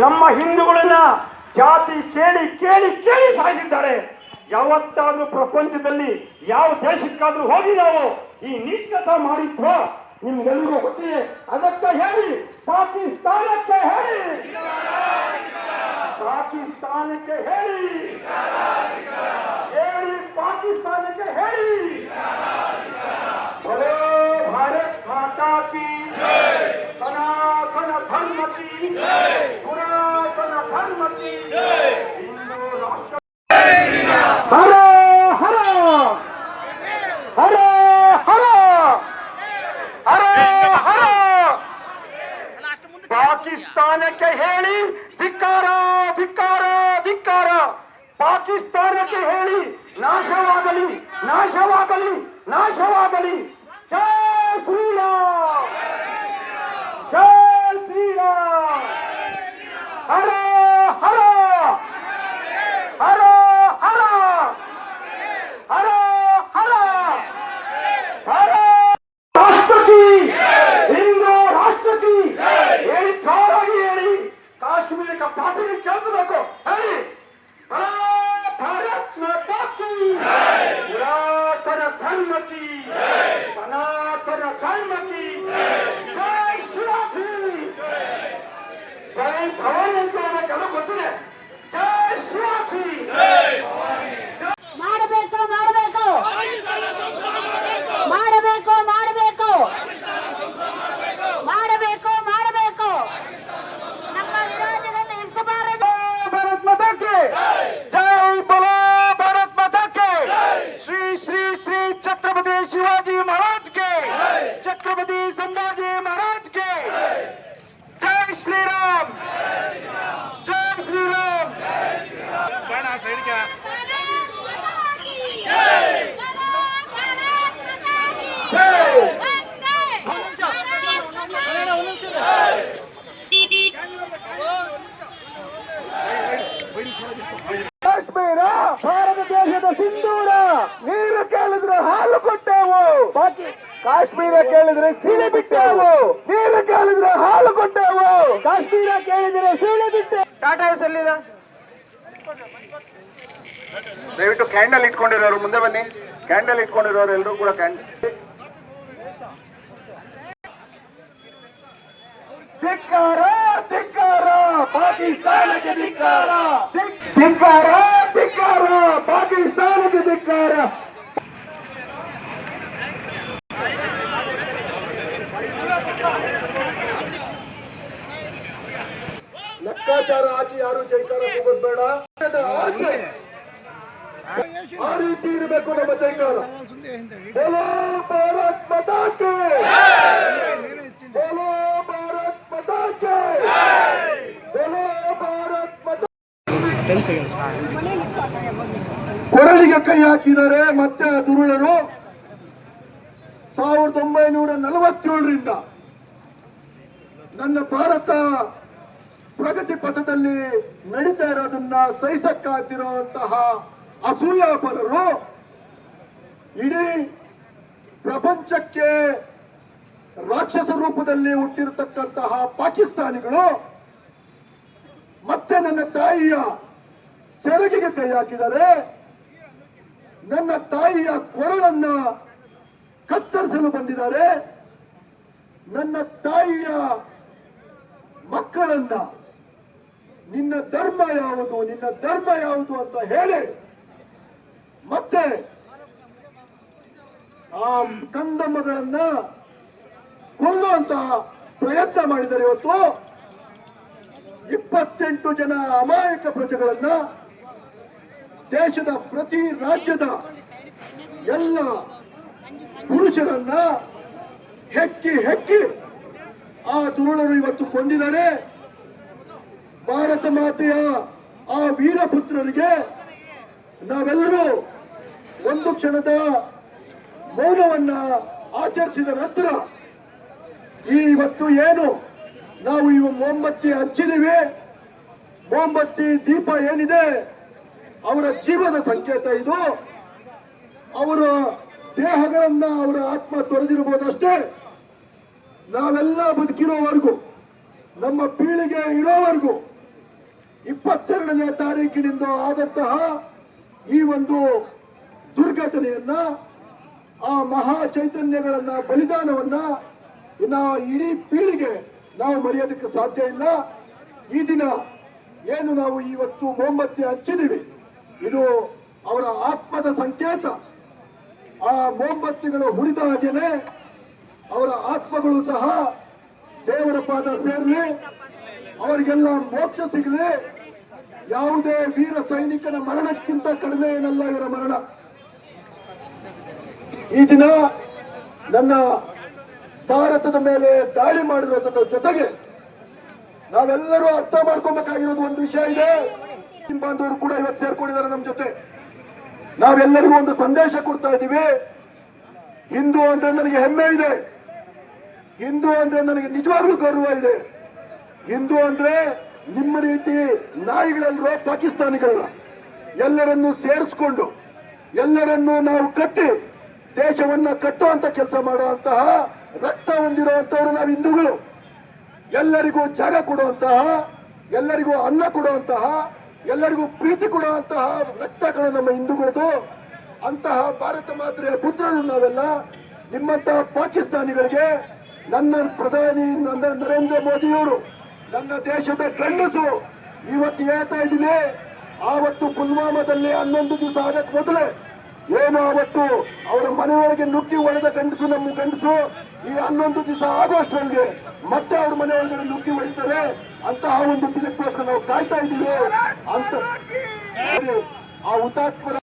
ನಮ್ಮ ಹಿಂದೂಗಳನ್ನ ಜಾತಿ ಕೇಳಿ ಕೇಳಿ ಕೇಳಿ ಸಾಯಿಸಿದ್ದಾರೆ. ಯಾವತ್ತಾದ್ರೂ ಪ್ರಪಂಚದಲ್ಲಿ ಯಾವ ದೇಶಕ್ಕಾದ್ರೂ ಹೋಗಿ ನಾವು ಈ ನೀಚಕತ ಮಾಡಿದ್ವೋ ನಿಮ್ಗೆಲ್ರಿಗೂ ಗೊತ್ತಿದೆ. ಅದಕ್ಕೆ ಹೇಳಿ, ಪಾಕಿಸ್ತಾನಕ್ಕೆ ಹೇಳಿ, ಪಾಕಿಸ್ತಾನಕ್ಕೆ ಹೇಳಿ, ಹೇಳಿ ಪಾಕಿಸ್ತಾನಕ್ಕೆ ಹೇಳಿ. बोलो भारत माता की जय, सनातन धर्म की जय, पुरातन धर्म की जय, हिंदू राष्ट्र हर हर हर हर हर हर. ಪಾಕಿಸ್ತಾನಕ್ಕೆ ಹೇಳಿ ಧಿಕ್ಕಾರ ಧಿಕ್ಕಾರ ಧಿಕ್ಕಾರ. ಪಾಕಿಸ್ತಾನಕ್ಕೆ ಹೇಳಿ ನಾಶವಾಗಲಿ ನಾಶವಾಗಲಿ ನಾಶವಾಗಲಿ. ಜೈ ಶ್ರೀರಾಮ್, ಜೈ ಶ್ರೀರಾಮ್. ಹರ ಹರ ಹರ ಹರ ಹರ ಹರ ಹರ. ರಾಷ್ಟ್ರ ಕಿ, ಹಿಂದೂ ರಾಷ್ಟ್ರ ಕಿ ಹೇಳಿ, ಜೋರಾಗಿ ಹೇಳಿ. ಕಾಶ್ಮೀರ ಪಾಠಕ್ಕೆ ಕೇಳಬೇಕು ಹೇಳಿ. भारत माता की पुरातन धर्म की सनातन धर्म की जय शिवाजी. जय भवानी ಅಂತ ನನಗೆ ಗೊತ್ತಿದೆ. ಜೈ ಶಿವಾಜಿ. ಮಾಡಬೇಕು ಮಾಡಬೇಕು ಮಾಡಬೇಕು ಮಾಡಬೇಕು ಮಾಡಬೇಕು ಮಾಡಬೇಕು. ನಮ್ಮ ವಿರೋಧಿಗಳನ್ನು ಇರಿಸಬಾರದು. ಭಾರತ್ ಮಾತಾ ಕಿ ಜೈ. बोलो भारत माता के. श्री श्री श्री छत्रपति शिवाजी महाराज के, छत्रपति संभाजी महाराज के. जय श्री राम, जय श्री राम. साइड क्या ಕಾಶ್ಮೀರ ಭಾರತ ದೇಶದ ಸಿಂಧೂರ. ನೀರು ಕೇಳಿದ್ರೆ ಹಾಲು ಕೊಟ್ಟೆವು, ಕಾಶ್ಮೀರ ಕೇಳಿದ್ರೆ ಸೀಳೆ ಬಿಟ್ಟೆವು. ನೀರು ಕೇಳಿದ್ರೆ ಹಾಲು ಕೊಟ್ಟೆವು, ಕಾಶ್ಮೀರ ಕೇಳಿದ್ರೆ ಸೀಳೆ ಬಿಟ್ಟೆ. ಟಾಟಾ ಎಲ್ಲಿದೆ? ದಯವಿಟ್ಟು ಕ್ಯಾಂಡಲ್ ಇಟ್ಕೊಂಡಿರೋರು ಮುಂದೆ ಬನ್ನಿ. ಕ್ಯಾಂಡಲ್ ಇಟ್ಕೊಂಡಿರೋರು ಎಲ್ಲರೂ ಕೂಡ ಕ್ಯಾಂಡಲ್. ಧಿಕ್ಕಾರ ಧಿಕ್ಕಾರ ಪಾಕಿಸ್ತಾನಕ್ಕೆ ಧಿಕ್ಕಾರ, ಧಿಕ್ಕಾರ ಧಿಕ್ಕಾರ ಪಾಕಿಸ್ತಾನಕ್ಕೆ ಧಿಕ್ಕಾರ. ಲೆಕ್ಕಾಚಾರ ಹಾಕಿ ಯಾರು ಜೈಕಾರ ಕೂಗೋದು ಬೇಡ. ಆ ರೀತಿ ಇರಬೇಕು ನಮ್ಮ ಜೈಕಾರ. ಬೋಲೋ ಭಾರತ್ ಮಾತಾ ಕಿ, ಬೋಲೋ ಭಾರತ್ ಮಾತಾ ಕಿ, ಬೋಲೋ ಭಾರತ್ ಮಾತಾ. ಕೊರಳಿಗೆ ಕೈ ಹಾಕಿದರೆ ಮತ್ತೆ ದುರುಳರು 1947ರಿಂದ ನನ್ನ ಭಾರತ ಪ್ರಗತಿ ಪಥದಲ್ಲಿ ನಡೀತಾ ಇರೋದನ್ನ ಸಹಿಸಕ್ಕಾಗ್ತಿರುವಂತಹ ಅಸೂಯಾಪರರು ಇಡೀ ಪ್ರಪಂಚಕ್ಕೆ ರಾಕ್ಷಸ ರೂಪದಲ್ಲಿ ಹುಟ್ಟಿರತಕ್ಕಂತಹ ಪಾಕಿಸ್ತಾನಿಗಳು ಮತ್ತೆ ನನ್ನ ತಾಯಿಯ ಸೆರಗಿಗೆ ಕೈ ಹಾಕಿದರೆ, ನನ್ನ ತಾಯಿಯ ಕೊರಳನ್ನ ಕತ್ತರಿಸಲು ಬಂದಿದ್ದಾರೆ. ನನ್ನ ತಾಯಿಯ ಮಕ್ಕಳನ್ನ ನಿನ್ನ ಧರ್ಮ ಯಾವುದು, ನಿನ್ನ ಧರ್ಮ ಯಾವುದು ಅಂತ ಹೇಳಿ ಮತ್ತೆ ಆ ಕಂದಮ್ಮಗಳನ್ನ ಕೊಲ್ಲುವಂತಹ ಪ್ರಯತ್ನ ಮಾಡಿದರೆ. ಇವತ್ತು 28 ಜನ ಅಮಾಯಕ ಪ್ರಜೆಗಳನ್ನ ದೇಶದ ಪ್ರತಿ ರಾಜ್ಯದ ಎಲ್ಲ ಪುರುಷರನ್ನ ಹೆಕ್ಕಿ ಹೆಕ್ಕಿ ಆ ದುರುಳರು ಇವತ್ತು ಕೊಂದಿದ್ದಾರೆ. ಭಾರತ ಮಾತೆಯ ಆ ವೀರಪುತ್ರರಿಗೆ ನಾವೆಲ್ಲರೂ ಒಂದು ಕ್ಷಣದ ಮೌನವನ್ನ ಆಚರಿಸಿದ ನಂತರ ಇವತ್ತು ಏನು ನಾವು ಇವ ಮೊಂಬತ್ತಿ ಹಚ್ಚಿದೀವಿ, ಮೊಂಬತ್ತಿ ದೀಪ ಏನಿದೆ ಅವರ ಜೀವದ ಸಂಕೇತ. ಇದು ಅವರ ದೇಹಗಳನ್ನ ಅವರ ಆತ್ಮ ತೊರೆದಿರಬಹುದಷ್ಟೇ. ನಾವೆಲ್ಲ ಬದುಕಿರೋವರೆಗೂ, ನಮ್ಮ ಪೀಳಿಗೆ ಇರೋವರೆಗೂ 22ನೇ ತಾರೀಕಿನಿಂದ ಆದಂತಹ ಈ ಒಂದು ದುರ್ಘಟನೆಯನ್ನ, ಆ ಮಹಾ ಚೈತನ್ಯಗಳನ್ನ, ಬಲಿದಾನವನ್ನ ಇನ್ನ ಇಡೀ ಪೀಳಿಗೆ ನಾವು ಮರೆಯೋದಕ್ಕೆ ಸಾಧ್ಯ ಇಲ್ಲ. ಈ ದಿನ ಏನು ನಾವು ಇವತ್ತು ಮೊಂಬತ್ತಿ ಹಚ್ಚಿದೀವಿ, ಇದು ಅವರ ಆತ್ಮದ ಸಂಕೇತ. ಆ ಮೊಂಬತ್ತಿಗಳು ಹುರಿದ ಹಾಗೇನೆ ಅವರ ಆತ್ಮಗಳು ಸಹ ದೇವರ ಪಾದ ಸೇರಲಿ, ಅವರಿಗೆಲ್ಲ ಮೋಕ್ಷ ಸಿಗಲಿ. ಯಾವುದೇ ವೀರ ಸೈನಿಕನ ಮರಣಕ್ಕಿಂತ ಕಡಿಮೆ ಏನಲ್ಲ ಇವರ ಮರಣ. ಈ ದಿನ ನನ್ನ ಭಾರತದ ಮೇಲೆ ದಾಳಿ ಮಾಡಿರೋದ್ರ ಜೊತೆಗೆ ನಾವೆಲ್ಲರೂ ಅರ್ಥ ಮಾಡ್ಕೊಬೇಕಾಗಿರೋದು ಒಂದು ವಿಷಯ ಇದೆ. ಬಾಂಧವರು ಕೂಡ ಇವತ್ತು ಸೇರ್ಕೊಂಡಿದ್ದಾರೆ ನಮ್ಮ ಜೊತೆ. ನಾವೆಲ್ಲರಿಗೂ ಒಂದು ಸಂದೇಶ ಕೊಡ್ತಾ ಇದ್ದೀವಿ. ಹಿಂದೂ ಅಂದ್ರೆ ನನಗೆ ಹೆಮ್ಮೆ ಇದೆ, ಹಿಂದೂ ಅಂದ್ರೆ ನನಗೆ ನಿಜವಾಗ್ಲೂ ಗೌರವ ಇದೆ. ಹಿಂದೂ ಅಂದ್ರೆ ನಿಮ್ಮ ರೀತಿ ನಾಯಿಗಳಲ್ಲರೋ ಪಾಕಿಸ್ತಾನಿಗಳಲ್ಲ, ಎಲ್ಲರನ್ನೂ ಸೇರಿಸ್ಕೊಂಡು ಎಲ್ಲರನ್ನೂ ನಾವು ಕಟ್ಟಿ ದೇಶವನ್ನ ಕಟ್ಟುವಂತ ಕೆಲಸ ಮಾಡುವಂತಹ ರಕ್ತ ಹೊಂದಿರುವಂತವರು ನಾವು ಹಿಂದೂಗಳು. ಎಲ್ಲರಿಗೂ ಜಾಗ ಕೊಡುವಂತಹ, ಎಲ್ಲರಿಗೂ ಅನ್ನ ಕೊಡುವಂತಹ, ಎಲ್ಲರಿಗೂ ಪ್ರೀತಿ ಕೊಡುವಂತಹ ರಕ್ತಗಳು ನಮ್ಮ ಹಿಂದೂಗಳದು. ಅಂತಹ ಭಾರತ ಮಾತೆಯ ಪುತ್ರರು ನಾವೆಲ್ಲ. ನಿಮ್ಮಂತಹ ಪಾಕಿಸ್ತಾನಿಗಳಿಗೆ ನನ್ನ ಪ್ರಧಾನಿ ನರೇಂದ್ರ ಮೋದಿಯವರು, ನನ್ನ ದೇಶದ ಗಂಡಸು ಇವತ್ತು ಹೇಳ್ತಾ ಇದ್ದೀನಿ, ಆವತ್ತು ಪುಲ್ವಾಮಾದಲ್ಲಿ 11 ದಿವಸ ಆಗಕ್ಕೆ ಮೊದಲೇ ಏನು ಆವತ್ತು ಅವರ ಮನೆಯೊಳಗೆ ನುಗ್ಗಿ ಹೊಡೆದ ಗಂಡಸು ನಮ್ಮ ಗಂಡಸು ಈ 11 ದಿವಸ ಆಗೋಷ್ಟರಲ್ಲಿ ಮತ್ತೆ ಅವ್ರ ಮನೆ ಒಳಗಡೆ ನುಗ್ಗಿ ಹೊಡಿತಾರೆ. ಅಂತಹ ಒಂದು ದಿನಕ್ಕೋಸ್ಕರ ನಾವು ಕಾಯ್ತಾ ಇದ್ದೀವಿ ಅಂತ ಆ ಹುತಾತ್ಮರ